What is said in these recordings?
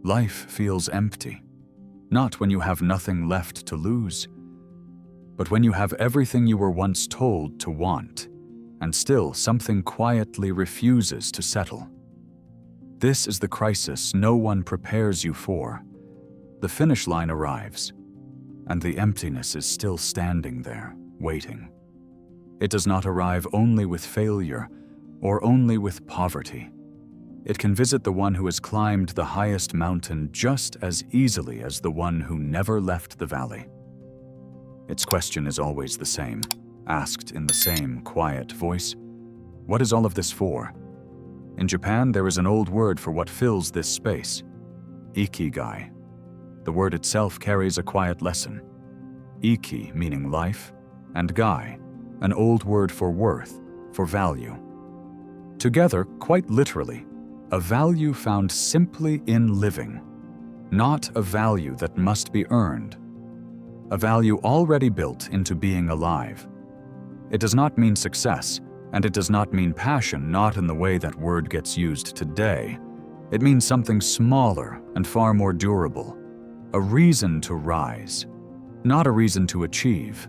Life feels empty, not when you have nothing left to lose, but when you have everything you were once told to want, and still something quietly refuses to settle. This is the crisis no one prepares you for. The finish line arrives, and the emptiness is still standing there, waiting. It does not arrive only with failure or only with poverty. It can visit the one who has climbed the highest mountain just as easily as the one who never left the valley. Its question is always the same, asked in the same quiet voice. What is all of this for? In Japan, there is an old word for what fills this space: Ikigai. The word itself carries a quiet lesson. Iki meaning life, and gai, an old word for worth, for value. Together, quite literally, a value found simply in living, not a value that must be earned. A value already built into being alive. It does not mean success, and it does not mean passion, not in the way that word gets used today. It means something smaller and far more durable. A reason to rise, not a reason to achieve.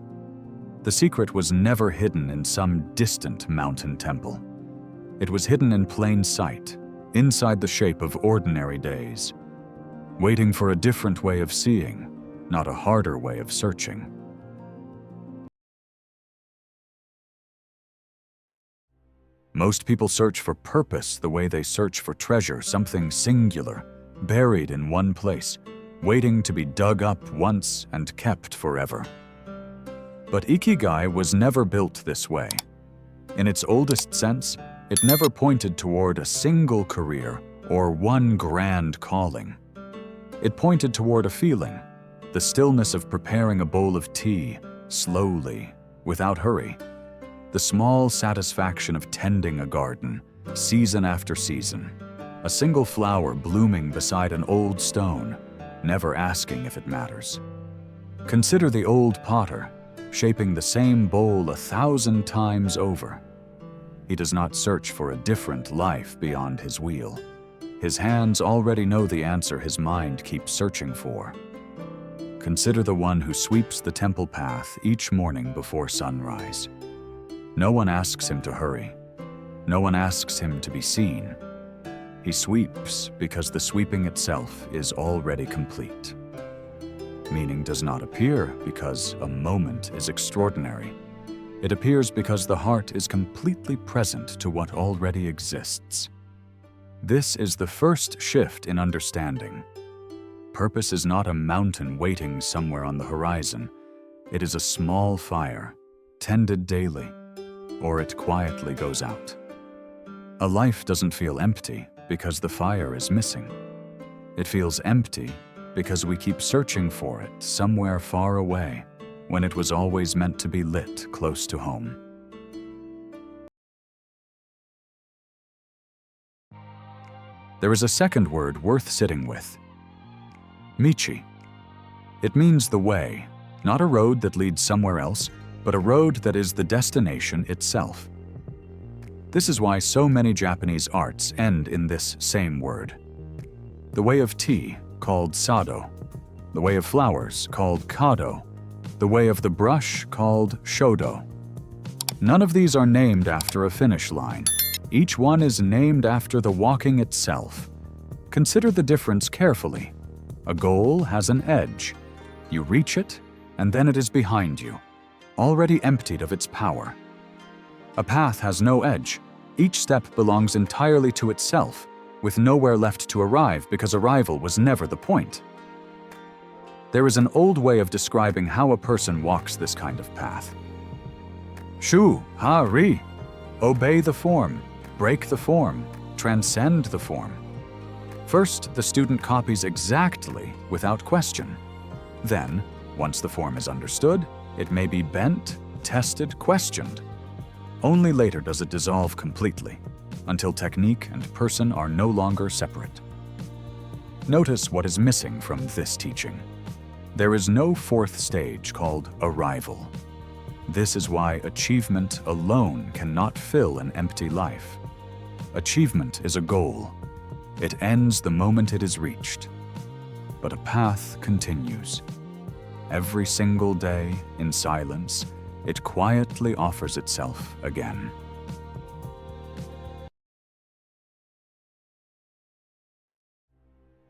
The secret was never hidden in some distant mountain temple. It was hidden in plain sight, inside the shape of ordinary days, waiting for a different way of seeing, not a harder way of searching. Most people search for purpose the way they search for treasure, something singular, buried in one place, waiting to be dug up once and kept forever. But Ikigai was never built this way. In its oldest sense, it never pointed toward a single career or one grand calling. It pointed toward a feeling, the stillness of preparing a bowl of tea, slowly, without hurry. The small satisfaction of tending a garden, season after season. A single flower blooming beside an old stone, never asking if it matters. Consider the old potter, shaping the same bowl 1,000 times over. He does not search for a different life beyond his wheel. His hands already know the answer his mind keeps searching for. Consider the one who sweeps the temple path each morning before sunrise. No one asks him to hurry. No one asks him to be seen. He sweeps because the sweeping itself is already complete. Meaning does not appear because a moment is extraordinary. It appears because the heart is completely present to what already exists. This is the first shift in understanding. Purpose is not a mountain waiting somewhere on the horizon. It is a small fire, tended daily, or it quietly goes out. A life doesn't feel empty because the fire is missing. It feels empty because we keep searching for it somewhere far away, when it was always meant to be lit close to home. There is a second word worth sitting with. Michi. It means the way, not a road that leads somewhere else, but a road that is the destination itself. This is why so many Japanese arts end in this same word. The way of tea, called sado. The way of flowers, called kado. The way of the brush, called shodo. None of these are named after a finish line. Each one is named after the walking itself. Consider the difference carefully. A goal has an edge. You reach it, and then it is behind you, already emptied of its power. A path has no edge. Each step belongs entirely to itself, with nowhere left to arrive because arrival was never the point. There is an old way of describing how a person walks this kind of path. Shu, ha, ri. Obey the form, break the form, transcend the form. First, the student copies exactly without question. Then, once the form is understood, it may be bent, tested, questioned. Only later does it dissolve completely, until technique and person are no longer separate. Notice what is missing from this teaching. There is no fourth stage called arrival. This is why achievement alone cannot fill an empty life. Achievement is a goal. It ends the moment it is reached, but a path continues. Every single day, in silence, it quietly offers itself again.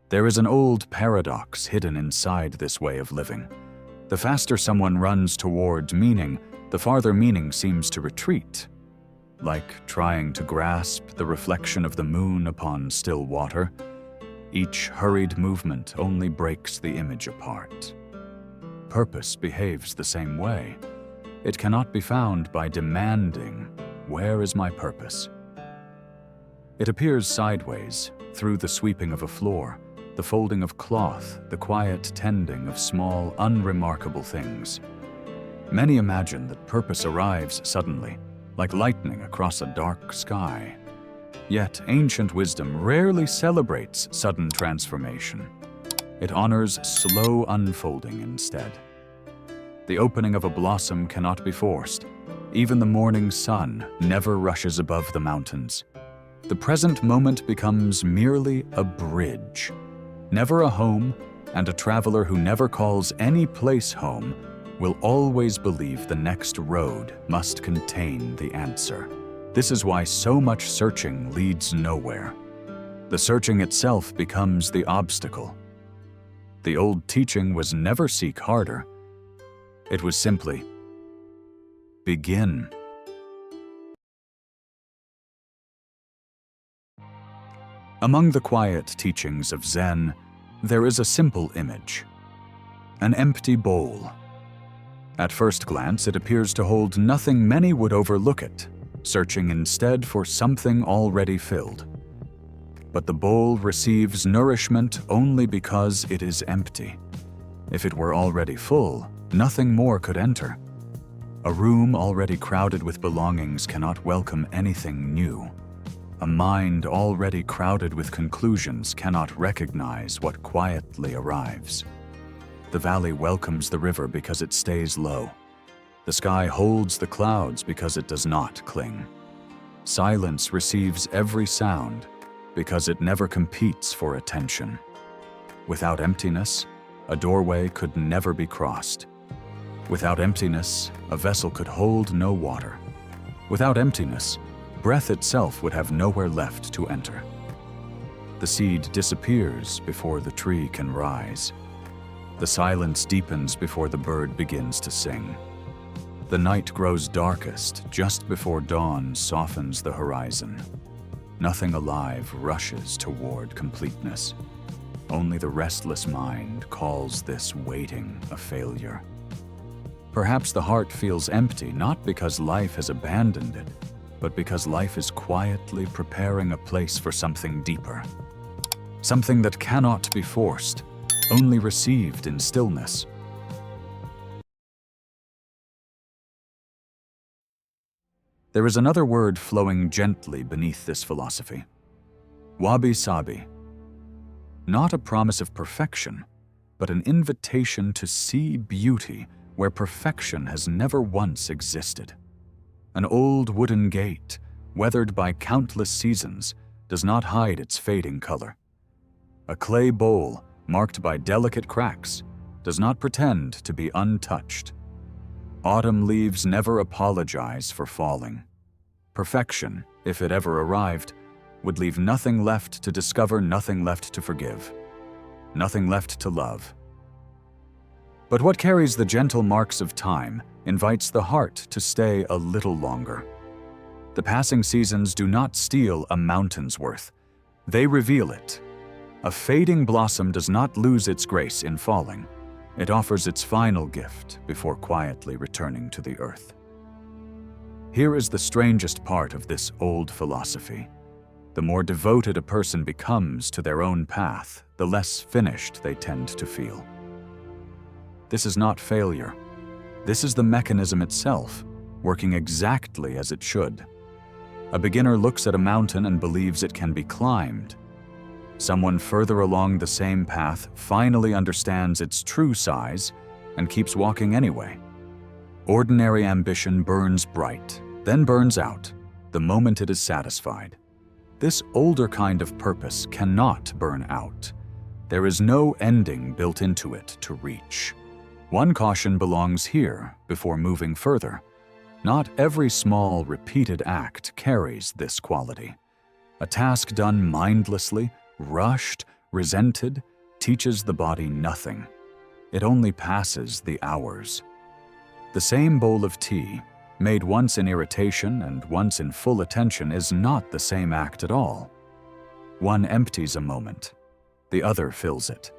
There is an old paradox hidden inside this way of living. The faster someone runs toward meaning, the farther meaning seems to retreat. Like trying to grasp the reflection of the moon upon still water, each hurried movement only breaks the image apart. Purpose behaves the same way. It cannot be found by demanding, "Where is my purpose?" It appears sideways, through the sweeping of a floor, the folding of cloth, the quiet tending of small, unremarkable things. Many imagine that purpose arrives suddenly, like lightning across a dark sky. Yet ancient wisdom rarely celebrates sudden transformation. It honors slow unfolding instead. The opening of a blossom cannot be forced. Even the morning sun never rushes above the mountains. The present moment becomes merely a bridge, never a home, and a traveler who never calls any place home will always believe the next road must contain the answer. This is why so much searching leads nowhere. The searching itself becomes the obstacle. The old teaching was never seek harder. It was simply begin. Among the quiet teachings of Zen, there is a simple image: an empty bowl. At first glance, it appears to hold nothing. Many would overlook it, searching instead for something already filled. But the bowl receives nourishment only because it is empty. If it were already full, nothing more could enter. A room already crowded with belongings cannot welcome anything new. A mind already crowded with conclusions cannot recognize what quietly arrives. The valley welcomes the river because it stays low. The sky holds the clouds because it does not cling. Silence receives every sound because it never competes for attention. Without emptiness, a doorway could never be crossed. Without emptiness, a vessel could hold no water. Without emptiness, breath itself would have nowhere left to enter. The seed disappears before the tree can rise. The silence deepens before the bird begins to sing. The night grows darkest just before dawn softens the horizon. Nothing alive rushes toward completeness. Only the restless mind calls this waiting a failure. Perhaps the heart feels empty not because life has abandoned it, but because life is quietly preparing a place for something deeper. Something that cannot be forced, only received in stillness. There is another word flowing gently beneath this philosophy: Wabi-Sabi. Not a promise of perfection, but an invitation to see beauty where perfection has never once existed. An old wooden gate, weathered by countless seasons, does not hide its fading color. A clay bowl, marked by delicate cracks, does not pretend to be untouched. Autumn leaves never apologize for falling. Perfection, if it ever arrived, would leave nothing left to discover, nothing left to forgive, nothing left to love. But what carries the gentle marks of time invites the heart to stay a little longer. The passing seasons do not steal a mountain's worth. They reveal it. A fading blossom does not lose its grace in falling. It offers its final gift before quietly returning to the earth. Here is the strangest part of this old philosophy. The more devoted a person becomes to their own path, the less finished they tend to feel. This is not failure. This is the mechanism itself, working exactly as it should. A beginner looks at a mountain and believes it can be climbed. Someone further along the same path finally understands its true size and keeps walking anyway. Ordinary ambition burns bright, then burns out, the moment it is satisfied. This older kind of purpose cannot burn out. There is no ending built into it to reach. One caution belongs here before moving further. Not every small, repeated act carries this quality. A task done mindlessly, rushed, resented, teaches the body nothing. It only passes the hours. The same bowl of tea, made once in irritation and once in full attention, is not the same act at all. One empties a moment, the other fills it.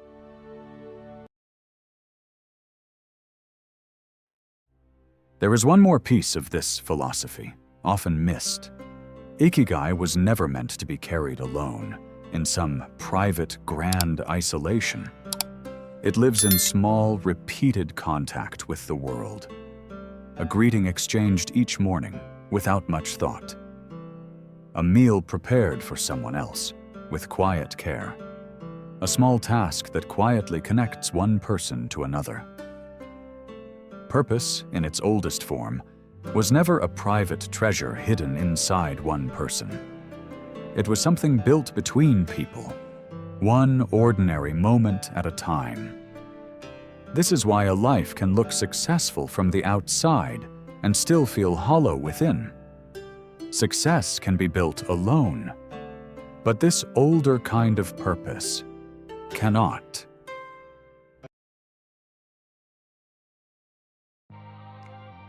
There is one more piece of this philosophy, often missed. Ikigai was never meant to be carried alone, in some private, grand isolation. It lives in small, repeated contact with the world. A greeting exchanged each morning, without much thought. A meal prepared for someone else, with quiet care. A small task that quietly connects one person to another. Purpose, in its oldest form, was never a private treasure hidden inside one person. It was something built between people, one ordinary moment at a time. This is why a life can look successful from the outside and still feel hollow within. Success can be built alone, but this older kind of purpose cannot.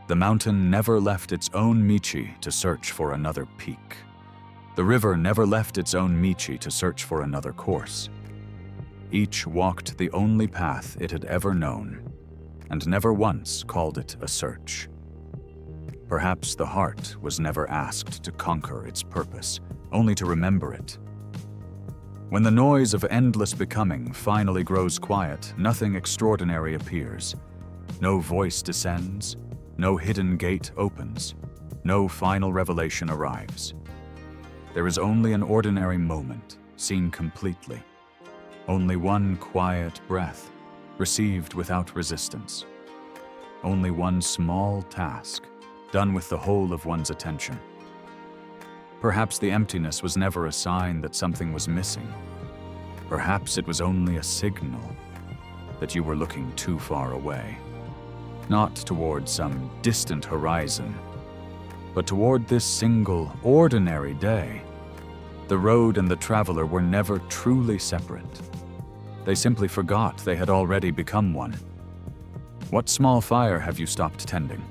The mountain never left its own Michi to search for another peak. The river never left its own Michi to search for another course. Each walked the only path it had ever known, and never once called it a search. Perhaps the heart was never asked to conquer its purpose, only to remember it. When the noise of endless becoming finally grows quiet, nothing extraordinary appears. No voice descends, no hidden gate opens, no final revelation arrives. There is only an ordinary moment, seen completely. Only one quiet breath, received without resistance. Only one small task, done with the whole of one's attention. Perhaps the emptiness was never a sign that something was missing. Perhaps it was only a signal that you were looking too far away. Not toward some distant horizon, but toward this single, ordinary day. The road and the traveler were never truly separate. They simply forgot they had already become one. What small fire have you stopped tending?